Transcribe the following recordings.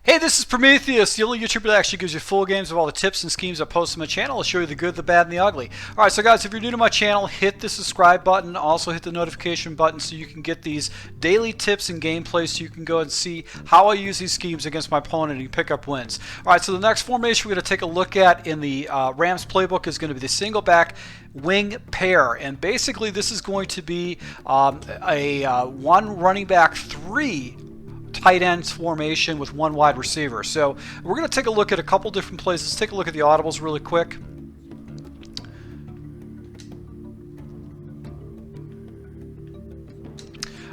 Hey, this is Prometheus, the only YouTuber that actually gives you full games of all the tips and schemes I post on my channel. I'll show you the good, the bad, and the ugly. Alright, so guys, if you're new to my channel, hit the subscribe button. Also hit the notification button so you can get these daily tips and gameplays so you can go and see how I use these schemes against my opponent and pick up wins. Alright, so the next formation we're going to take a look at in the RAMS playbook is going to be the single back wing pair. And basically this is going to be a one running back, three tight ends formation with one wide receiver. So we're going to take a look at a couple different plays. Let's take a look at the audibles really quick.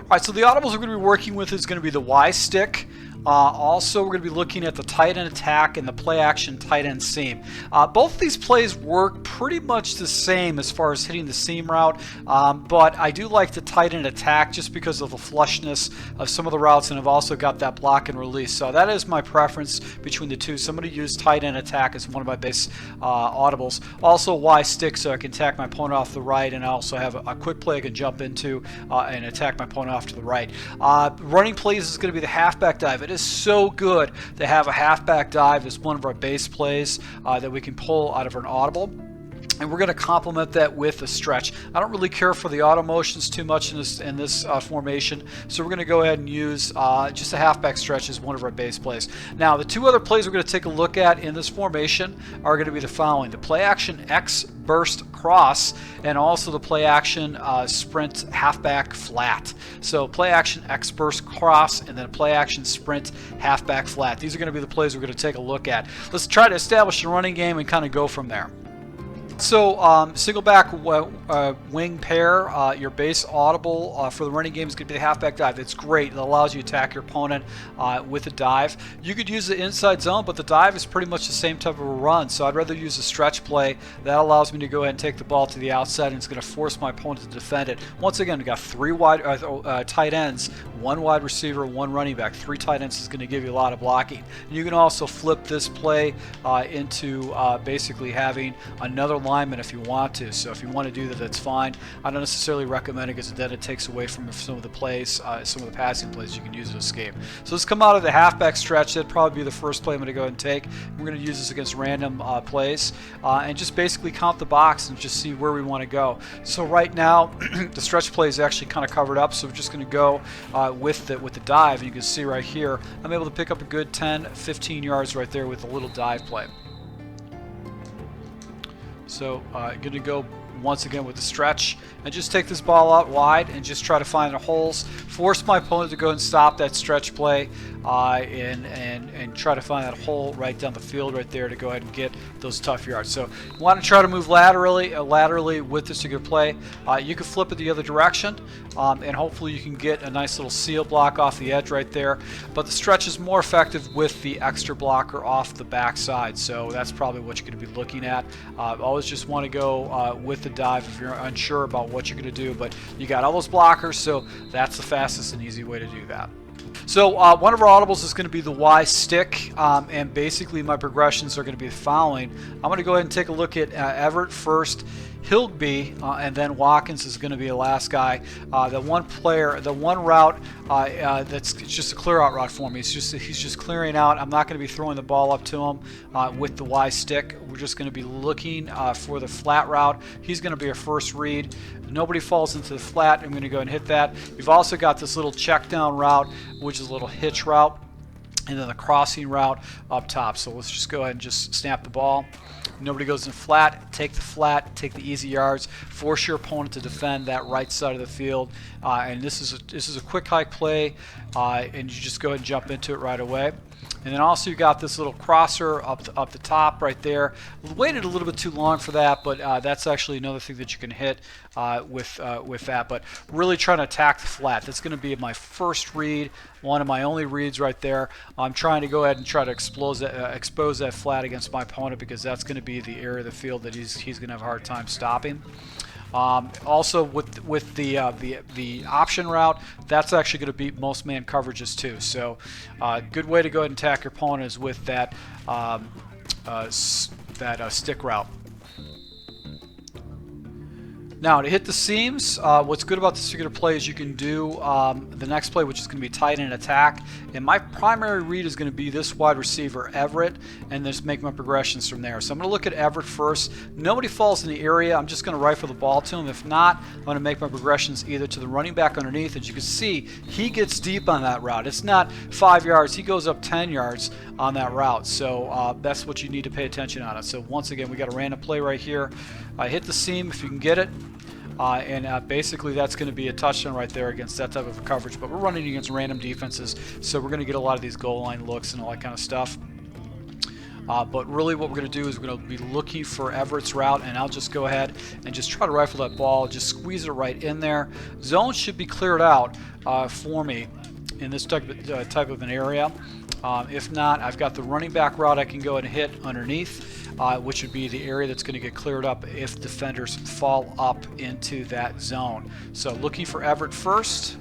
Alright, so the audibles we're going to be working with is going to be the Y stick. Also, we're going to be looking at the tight end attack and the play action tight end seam. Both of these plays work pretty much the same as far as hitting the seam route, but I do like the tight end attack just because of the flushness of some of the routes, and I've also got that block and release. So that is my preference between the two. So I'm going to use tight end attack as one of my base audibles. Also Y stick so I can attack my opponent off the right, and I also have a quick play I can jump into and attack my opponent off to the right. Running plays is going to be the halfback dive. It is so good to have a halfback dive as one of our base plays that we can pull out of an audible. And we're going to complement that with a stretch. I don't really care for the auto motions too much in this formation, so we're going to go ahead and use just a halfback stretch as one of our base plays. Now, the two other plays we're going to take a look at in this formation are going to be the following: the play action X burst cross, and also the play action sprint halfback flat. So play action X burst cross, and then a play action sprint halfback flat. These are going to be the plays we're going to take a look at. Let's try to establish a running game and kind of go from there. So single back wing pair, your base audible for the running game is going to be the halfback dive. It's great. It allows you to attack your opponent with a dive. You could use the inside zone, but the dive is pretty much the same type of a run. So I'd rather use a stretch play. That allows me to go ahead and take the ball to the outside, and it's going to force my opponent to defend it. Once again, we've got three tight ends, one wide receiver, one running back. Three tight ends is going to give you a lot of blocking. And you can also flip this play into basically having another lineman if you want to. So if you want to do that, that's fine. I don't necessarily recommend it because then it takes away from some of the plays, some of the passing plays you can use to escape. So let's come out of the halfback stretch. That'd probably be the first play I'm going to go ahead and take. We're going to use this against random plays and just basically count the box and just see where we want to go. So right now the stretch play is actually kind of covered up, so we're just going to go with the dive. And you can see right here I'm able to pick up a good 10-15 yards right there with a little dive play. So I'm going to go once again with the stretch and just take this ball out wide and just try to find the holes, force my opponent to go and stop that stretch play and try to find that hole right down the field right there to go ahead and get those tough yards. So you want to try to move laterally with this particular play. You can flip it the other direction and hopefully you can get a nice little seal block off the edge right there, but the stretch is more effective with the extra blocker off the back side, so that's probably what you're going to be looking at. Always just want to go with the dive if you're unsure about what you're going to do, but you got all those blockers, so that's the fastest and easy way to do that. So one of our audibles is going to be the Y stick, and basically my progressions are going to be the following. I'm going to go ahead and take a look at Everett first, Hilgby, and then Watkins is going to be the last guy. The one route that's just a clear out route for me. He's just clearing out. I'm not going to be throwing the ball up to him with the Y stick. We're just going to be looking for the flat route. He's going to be our first read. Nobody falls into the flat. I'm going to go and hit that. We've also got this little check down route, which is a little hitch route, and then the crossing route up top. So let's just go ahead and just snap the ball. Nobody goes in flat, take the easy yards, force your opponent to defend that right side of the field, and this is a quick hike play, and you just go ahead and jump into it right away. And then also you got this little crosser up the top right there. Waited a little bit too long for that, but that's actually another thing that you can hit with that. But really trying to attack the flat. That's going to be my first read, one of my only reads right there. I'm trying to go ahead and try to expose that flat against my opponent because that's going to be the area of the field that he's going to have a hard time stopping. Also with the option route, that's actually going to beat most man coverages too. So good way to go ahead and attack your opponent is with that stick route. Now to hit the seams, what's good about this particular play is you can do the next play, which is going to be tight end attack. And my primary read is going to be this wide receiver, Everett, and just make my progressions from there. So I'm going to look at Everett first. Nobody falls in the area. I'm just going to rifle the ball to him. If not, I'm going to make my progressions either to the running back underneath. As you can see, he gets deep on that route. It's not 5 yards. He goes up 10 yards on that route. So that's what you need to pay attention on it. So once again, we got a random play right here. Hit the seam if you can get it. Basically that's going to be a touchdown right there against that type of a coverage. But we're running against random defenses, so we're going to get a lot of these goal line looks and all that kind of stuff. But really what we're going to do is we're going to be looking for Everett's route, and I'll just go ahead and just try to rifle that ball, just squeeze it right in there. Zone should be cleared out for me in this type of an area. If not, I've got the running back route I can go ahead and hit underneath. Which would be the area that's going to get cleared up if defenders fall up into that zone. So looking for Everett first,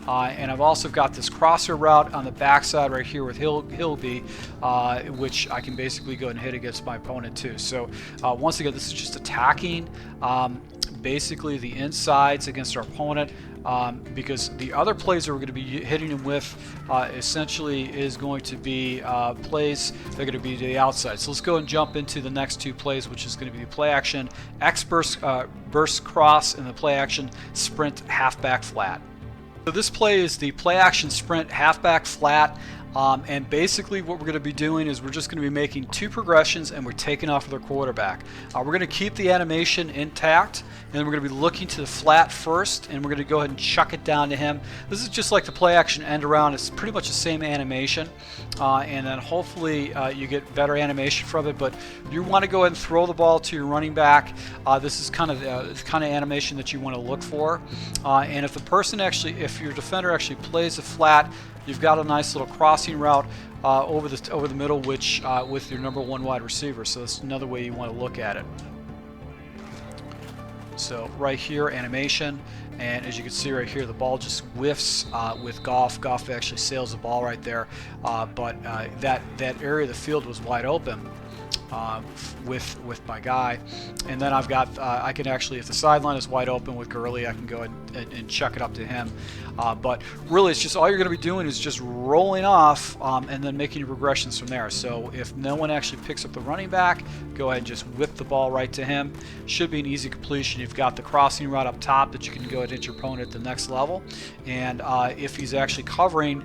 and I've also got this crosser route on the backside right here with Hilby, which I can basically go and hit against my opponent too. So once again, this is just attacking basically the insides against our opponent. Because the other plays that we're going to be hitting him with essentially is going to be plays that are going to be to the outside. So let's go and jump into the next two plays, which is going to be the play action X burst cross and the play action sprint halfback flat. So this play is the play action sprint halfback flat. And basically what we're going to be doing is we're just going to be making two progressions and we're taking off with our quarterback. We're going to keep the animation intact, and then we're going to be looking to the flat first, and we're going to go ahead and chuck it down to him. This is just like the play action end around. It's pretty much the same animation, and then hopefully you get better animation from it. But you want to go ahead and throw the ball to your running back. This is kind of the kind of animation that you want to look for. And if if your defender actually plays a flat, you've got a nice little crossing route over the middle, which with your #1 wide receiver. So that's another way you want to look at it. So right here, animation, and as you can see right here, the ball just whiffs with Goff. Goff actually sails the ball right there, but that area of the field was wide open. With my guy, and then I've got I can actually, if the sideline is wide open with Gurley, I can go and chuck it up to him. But really, it's just all you're going to be doing is just rolling off and then making your progressions from there. So if no one actually picks up the running back, go ahead and just whip the ball right to him. Should be an easy completion. You've got the crossing route up top that you can go ahead and hit your opponent at the next level, and if he's actually covering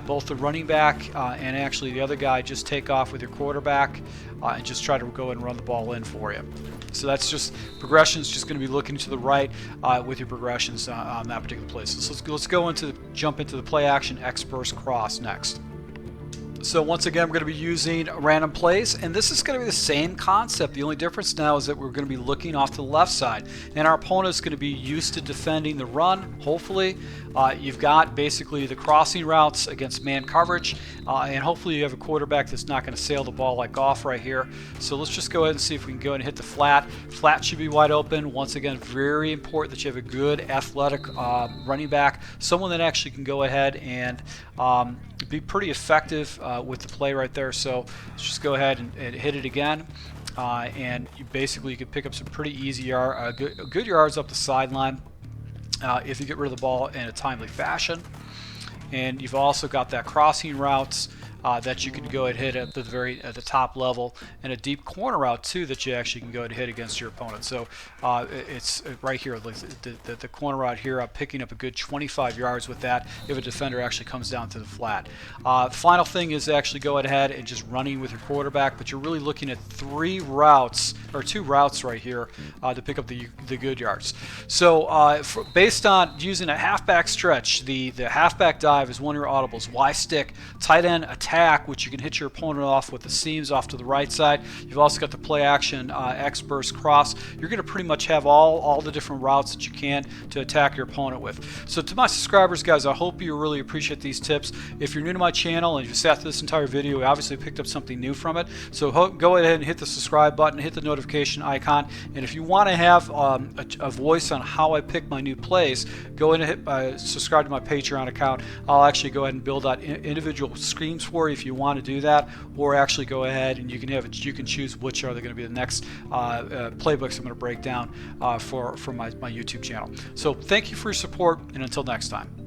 both the running back and actually the other guy, just take off with your quarterback and just try to go ahead and run the ball in for you. So that's just progressions, just going to be looking to the right with your progressions on that particular play. So let's go jump into the play action X burst cross next. So once again, we're going to be using random plays, and this is going to be the same concept. The only difference now is that we're going to be looking off to the left side, and our opponent is going to be used to defending the run, hopefully. You've got basically the crossing routes against man coverage, and hopefully you have a quarterback that's not going to sail the ball like Goff right here. So let's just go ahead and see if we can go and hit the flat. Flat should be wide open. Once again, very important that you have a good athletic running back, someone that actually can go ahead and be pretty effective with the play right there. So let's just go ahead and hit it again. And you can pick up some pretty easy good yards up the sideline if you get rid of the ball in a timely fashion. And you've also got that crossing routes that you can go ahead and hit at the top level, and a deep corner route too that you actually can go ahead and hit against your opponent. So it's right here, the corner route here, I'm picking up a good 25 yards with that if a defender actually comes down to the flat. Final thing is actually go ahead and just running with your quarterback, but you're really looking at two routes right here to pick up the good yards. So based on using a halfback stretch, the halfback dive is one of your audibles. Y stick, tight end attack, which you can hit your opponent off with the seams off to the right side. You've also got the play action X burst cross. You're going to pretty much have all the different routes that you can to attack your opponent with. So to my subscribers, guys, I hope you really appreciate these tips. If you're new to my channel and you sat through this entire video, you obviously picked up something new from it. So go ahead and hit the subscribe button, hit the notification icon, and if you want to have a voice on how I pick my new plays, go ahead and subscribe to my Patreon account. I'll actually go ahead and build out individual screens for for you if you want to do that, or actually go ahead and you can choose which are going to be the next playbooks I'm going to break down for my YouTube channel. So thank you for your support, and until next time.